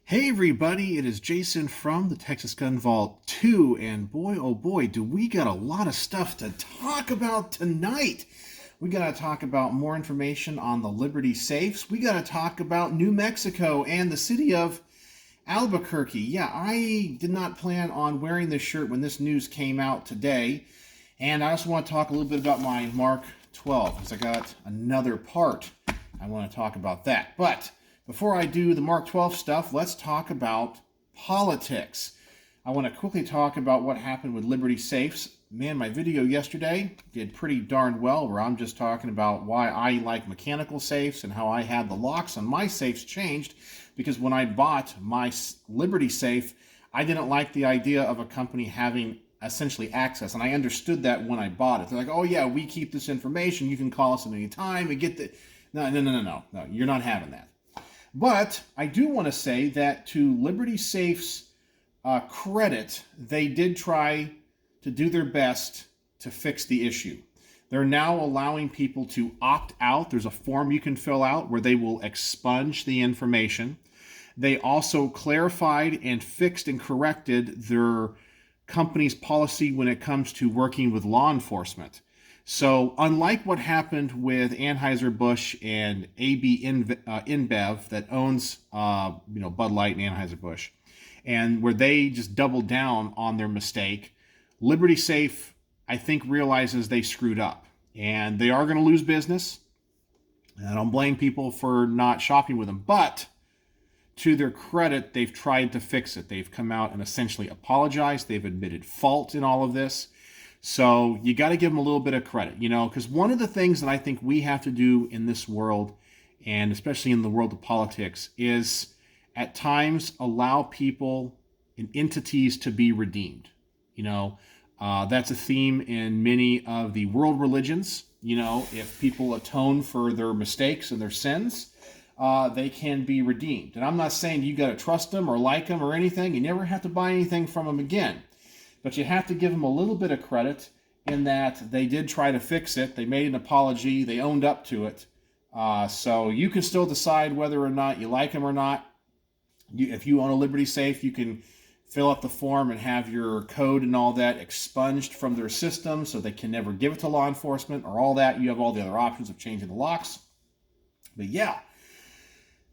Hey everybody, it is Jason from the Texas Gun Vault 2, and boy oh boy do we got a lot of stuff to talk about tonight. We got to talk about more information on the Liberty safes. We got to talk about New Mexico and the city of Albuquerque. Yeah, I did not plan on wearing this shirt when this news came out today, and I also want to talk a little bit about my Mark 12 because I got another part. I want to talk about that, but before I do the Mark 12 stuff, let's talk about politics. I want to quickly talk about what happened with Liberty safes. Man, my video yesterday did pretty darn well, where I'm just talking about why I like mechanical safes and how I had the locks on my safes changed, because when I bought my Liberty safe, I didn't like the idea of a company having essentially access, and I understood that when I bought it. They're like, oh yeah, we keep this information, you can call us at any time and get the... No, you're not having that. But I do want to say that to Liberty Safe's credit, they did try to do their best to fix the issue. They're now allowing people to opt out. There's a form you can fill out where they will expunge the information. They also clarified and fixed and corrected their company's policy when it comes to working with law enforcement. So unlike what happened with Anheuser-Busch and AB InBev that owns Bud Light and Anheuser-Busch, and where they just doubled down on their mistake, Liberty Safe, I think, realizes they screwed up. And they are going to lose business. And I don't blame people for not shopping with them. But to their credit, they've tried to fix it. They've come out and essentially apologized. They've admitted fault in all of this. So you got to give them a little bit of credit, because one of the things that I think we have to do in this world, and especially in the world of politics, is at times allow people and entities to be redeemed. That's a theme in many of the world religions. If people atone for their mistakes and their sins, they can be redeemed. And I'm not saying you got to trust them or like them or anything. You never have to buy anything from them again. But you have to give them a little bit of credit in that they did try to fix it. They made an apology. They owned up to it. So you can still decide whether or not you like them or not. If you own a Liberty safe, you can fill out the form and have your code and all that expunged from their system so they can never give it to law enforcement or all that. You have all the other options of changing the locks. But yeah.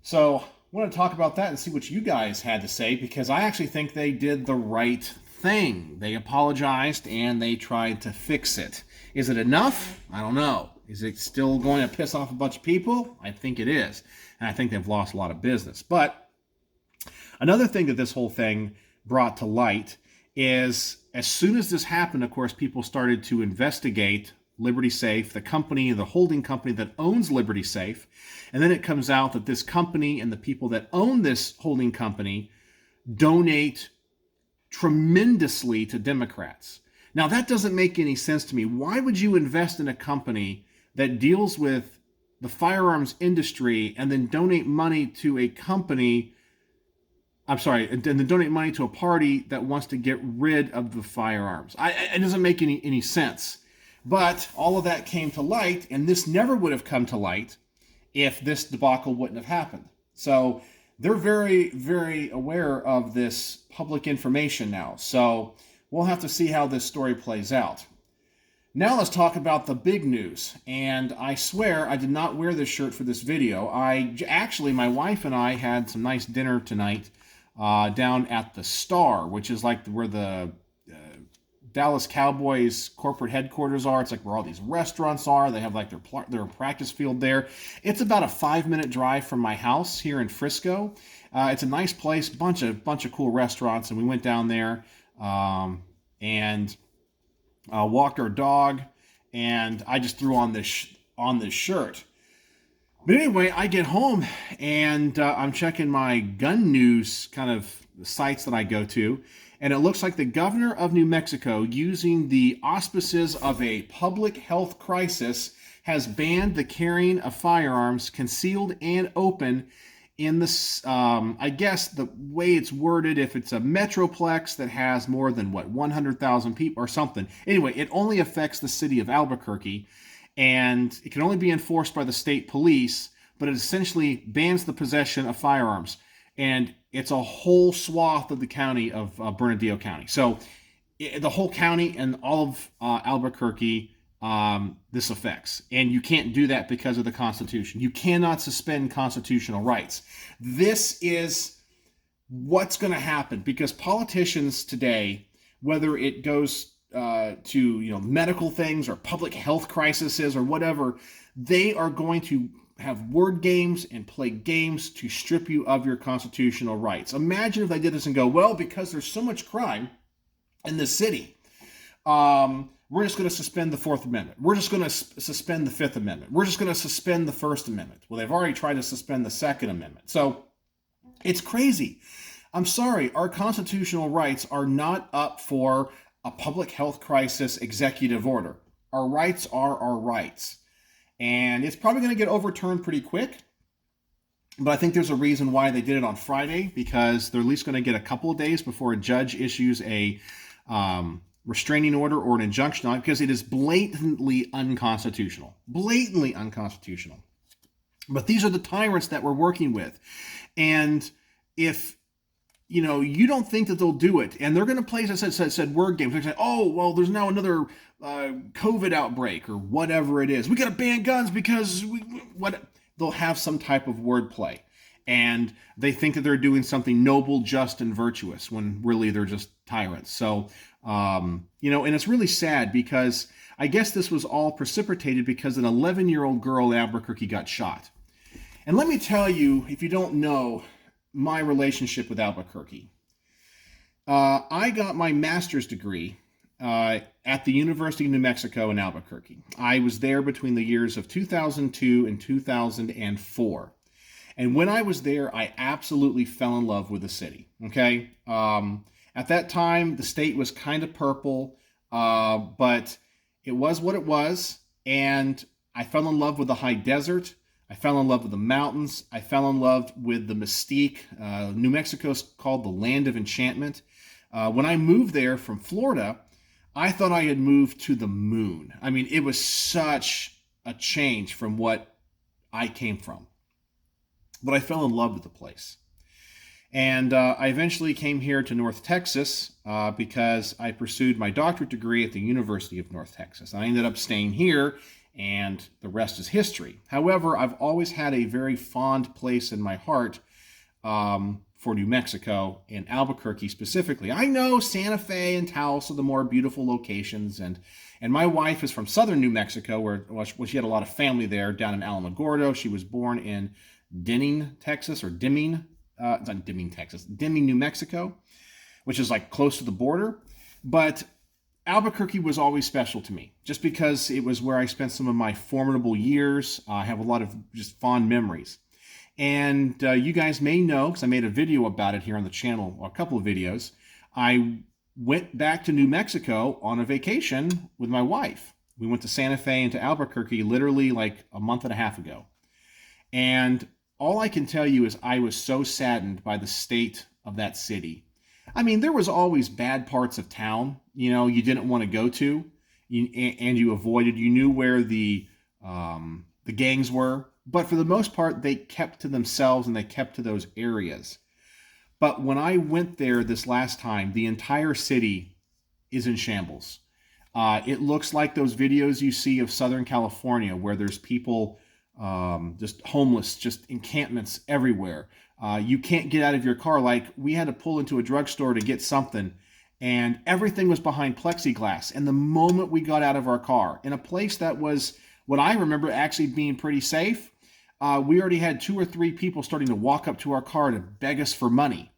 So I want to talk about that and see what you guys had to say, because I actually think they did the right thing. They apologized and they tried to fix it. Is it enough? I don't know. Is it still going to piss off a bunch of people? I think it is. And I think they've lost a lot of business. But another thing that this whole thing brought to light is, as soon as this happened, of course, people started to investigate Liberty Safe, the company, the holding company that owns Liberty Safe. And then it comes out that this company and the people that own this holding company donate tremendously to Democrats. Now, that doesn't make any sense to me. Why would you invest in a company that deals with the firearms industry and then donate money to a company, and then donate money to a party that wants to get rid of the firearms? It doesn't make any sense. But all of that came to light, and this never would have come to light if this debacle wouldn't have happened. So they're very, very aware of this public information now. So we'll have to see how this story plays out. Now let's talk about the big news. And I swear I did not wear this shirt for this video. My wife and I had some nice dinner tonight down at the Star, which is like where the Dallas Cowboys corporate headquarters are. It's like where all these restaurants are. They have like their practice field there. It's about a 5-minute drive from my house here in Frisco. It's a nice place, bunch of cool restaurants, and we went down there and walked our dog, and I just threw on this shirt. But anyway, I get home and I'm checking my gun news kind of sites that I go to. And it looks like the governor of New Mexico, using the auspices of a public health crisis, has banned the carrying of firearms concealed and open in the, I guess the way it's worded, if it's a metroplex that has more than, 100,000 people or something. Anyway, it only affects the city of Albuquerque, and it can only be enforced by the state police, but it essentially bans the possession of firearms. And It's a whole swath of the county of Bernalillo County. So the whole county and all of Albuquerque, this affects. And you can't do that because of the Constitution. You cannot suspend constitutional rights. This is what's going to happen because politicians today, whether it goes to medical things or public health crises or whatever, they are going to have word games and play games to strip you of your constitutional rights. Imagine if they did this and go, well, because there's so much crime in the city, we're just going to suspend the Fourth Amendment. We're just going to suspend the Fifth Amendment. We're just going to suspend the First Amendment. Well, they've already tried to suspend the Second Amendment. So it's crazy. I'm sorry, our constitutional rights are not up for a public health crisis executive order. Our rights are our rights. And it's probably going to get overturned pretty quick. But I think there's a reason why they did it on Friday, because they're at least going to get a couple of days before a judge issues a restraining order or an injunction on it, because it is blatantly unconstitutional. Blatantly unconstitutional. But these are the tyrants that we're working with. And if you don't think that they'll do it, and they're going to play, as I said, word games. They're going to say, oh, well, there's now another COVID outbreak or whatever it is. We got to ban guns because they'll have some type of wordplay. And they think that they're doing something noble, just, and virtuous when really they're just tyrants. So, and it's really sad because I guess this was all precipitated because an 11-year-old girl in Albuquerque got shot. And let me tell you, if you don't know, my relationship with Albuquerque. I got my master's degree at the University of New Mexico in Albuquerque. I was there between the years of 2002 and 2004. And when I was there, I absolutely fell in love with the city, okay? At that time, the state was kind of purple, but it was what it was, and I fell in love with the high desert. I fell in love with the mountains. I fell in love with the mystique. New Mexico is called the land of enchantment. When I moved there from Florida, I thought I had moved to the moon. I mean, it was such a change from what I came from. But I fell in love with the place. And I eventually came here to North Texas because I pursued my doctorate degree at the University of North Texas. I ended up staying here, and the rest is history. However, I've always had a very fond place in my heart for New Mexico and Albuquerque specifically. I know Santa Fe and Taos are the more beautiful locations, and my wife is from southern New Mexico, where she had a lot of family there down in Alamogordo. She was born in Deming, Texas, or Deming, it's not Deming, Texas, Deming, New Mexico, which is like close to the border. But Albuquerque was always special to me, just because it was where I spent some of my formidable years. I have a lot of just fond memories. And you guys may know, because I made a video about it here on the channel, a couple of videos, I went back to New Mexico on a vacation with my wife. We went to Santa Fe and to Albuquerque literally like a month and a half ago. And all I can tell you is I was so saddened by the state of that city. I mean, there was always bad parts of town, you didn't want to go to, and you avoided. You knew where the gangs were, but for the most part, they kept to themselves and they kept to those areas. But when I went there this last time, the entire city is in shambles. It looks like those videos you see of Southern California, where there's people just homeless, just encampments everywhere. You can't get out of your car. Like, we had to pull into a drugstore to get something, and everything was behind plexiglass. And the moment we got out of our car, in a place that was what I remember actually being pretty safe, we already had 2 or 3 people starting to walk up to our car to beg us for money.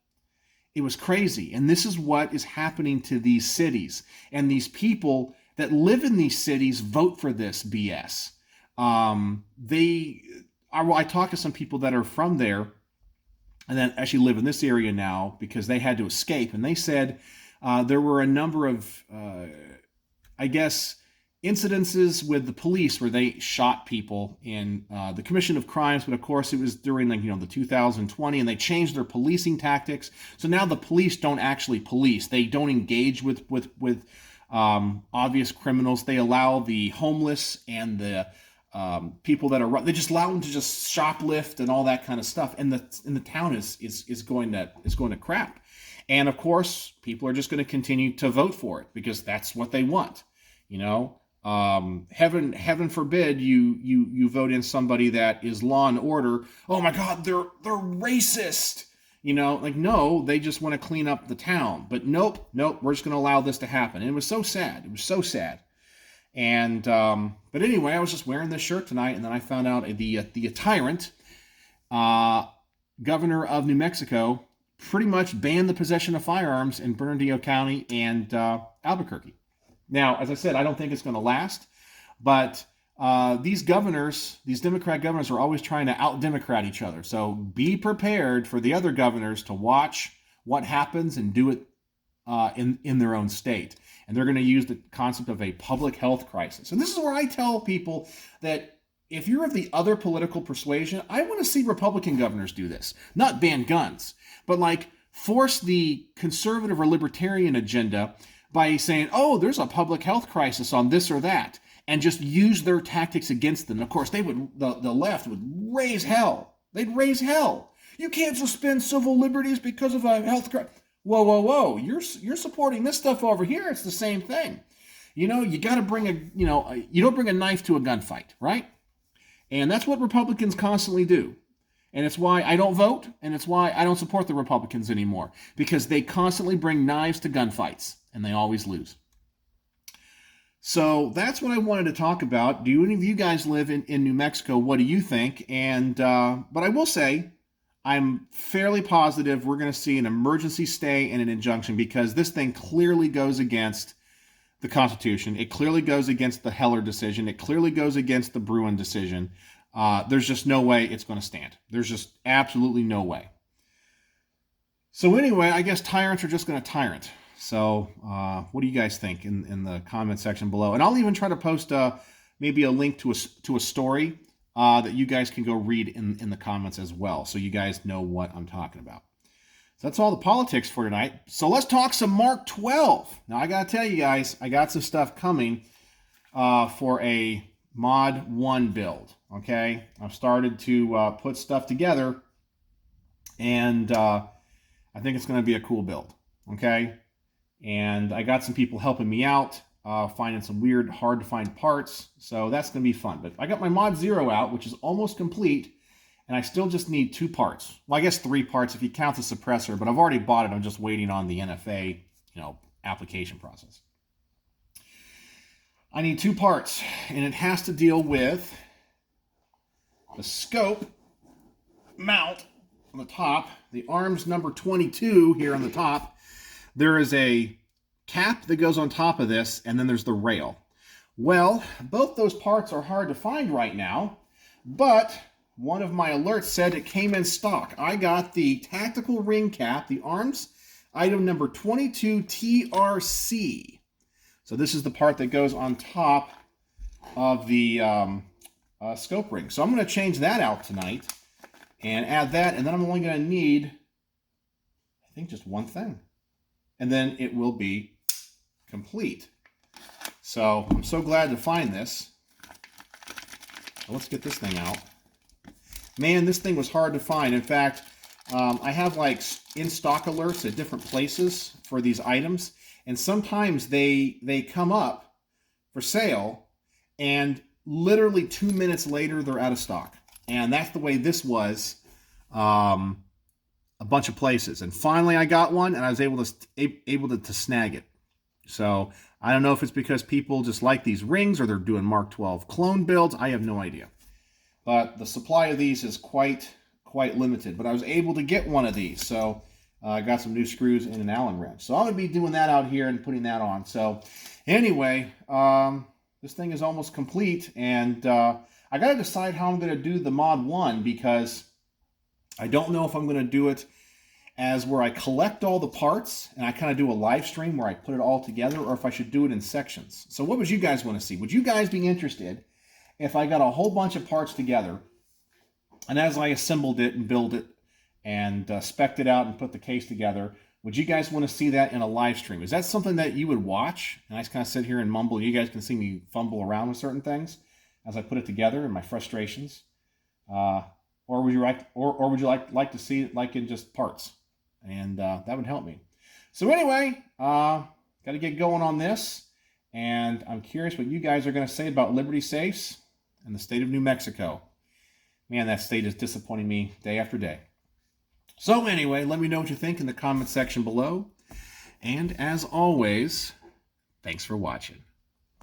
It was crazy. And this is what is happening to these cities. And these people that live in these cities vote for this BS. I talked to some people that are from there and then actually live in this area now because they had to escape. And they said there were a number of, incidences with the police where they shot people in the commission of crimes. But of course, it was during the 2020, and they changed their policing tactics. So now the police don't actually police. They don't engage with obvious criminals. They allow the homeless and the people that are, they just allow them to just shoplift and all that kind of stuff, and the town is going to crap. And of course, people are just going to continue to vote for it because that's what they want. Heaven forbid you vote in somebody that is law and order. Oh my God, they're racist. No, they just want to clean up the town. But nope, we're just going to allow this to happen. And it was so sad. It was so sad. And but anyway, I was just wearing this shirt tonight, and then I found out the tyrant, governor of New Mexico, pretty much banned the possession of firearms in Bernalillo County and Albuquerque. Now, as I said, I don't think it's going to last, but these Democrat governors are always trying to out-Democrat each other. So be prepared for the other governors to watch what happens and do it in their own state. And they're going to use the concept of a public health crisis. And this is where I tell people that if you're of the other political persuasion, I want to see Republican governors do this. Not ban guns, but force the conservative or libertarian agenda by saying, oh, there's a public health crisis on this or that, and just use their tactics against them. Of course, the left would raise hell. They'd raise hell. You can't suspend civil liberties because of a health crisis. Whoa. You're supporting this stuff over here. It's the same thing. You got to bring you don't bring a knife to a gunfight, right? And that's what Republicans constantly do. And it's why I don't vote, and it's why I don't support the Republicans anymore, because they constantly bring knives to gunfights, and they always lose. So that's what I wanted to talk about. Do any of you guys live in New Mexico? What do you think? And but I will say, I'm fairly positive we're going to see an emergency stay and an injunction, because this thing clearly goes against the Constitution. It clearly goes against the Heller decision. It clearly goes against the Bruin decision. There's just no way it's going to stand. There's just absolutely no way. So anyway, I guess tyrants are just going to tyrant. So what do you guys think in the comment section below? And I'll even try to post maybe a link to a story that you guys can go read in the comments as well, so you guys know what I'm talking about. So that's all the politics for tonight. So let's talk some Mark 12. Now I got to tell you guys, I got some stuff coming for a Mod 1 build. Okay, I've started to put stuff together, and I think it's going to be a cool build. Okay, and I got some people helping me out, finding some weird, hard to find parts, so that's going to be fun. But I got my Mod 0 out, which is almost complete, and I still just need 2 parts. Well, I guess 3 parts if you count the suppressor, but I've already bought it. I'm just waiting on the NFA, application process. I need 2 parts, and it has to deal with the scope mount on the top, the arms number 22 here on the top. There is a cap that goes on top of this, and then there's the rail. Well, both those parts are hard to find right now, but one of my alerts said it came in stock. I got the tactical ring cap, the arms, item number 22 TRC. So this is the part that goes on top of the scope ring. So I'm going to change that out tonight and add that, and then I'm only going to need, I think, just one thing. And then it will be complete. So I'm so glad to find this. So let's get this thing out. Man, this thing was hard to find. In fact, I have in-stock alerts at different places for these items, and sometimes they come up for sale, and literally 2 minutes later they're out of stock. And that's the way this was a bunch of places. And finally I got one, and I was able to snag it. So I don't know if it's because people just like these rings or they're doing Mark 12 clone builds. I have no idea. But the supply of these is quite limited. But I was able to get one of these. So I got some new screws and an Allen wrench. So I'm going to be doing that out here and putting that on. So anyway, this thing is almost complete. And I got to decide how I'm going to do the Mod 1, because I don't know if I'm going to do it as where I collect all the parts and I kind of do a live stream where I put it all together, or if I should do it in sections. So what would you guys want to see? Would you guys be interested if I got a whole bunch of parts together, and as I assembled it and built it and spec'd it out and put the case together, would you guys want to see that in a live stream? Is that something that you would watch? And I just kind of sit here and mumble. You guys can see me fumble around with certain things. as I put it together and my frustrations, or would you like to see it like in just parts? And that would help me. So anyway, got to get going on this, and I'm curious what you guys are going to say about Liberty Safes and the state of New Mexico. Man, that state is disappointing me day after day. So anyway, let me know what you think in the comment section below. And as always, thanks for watching.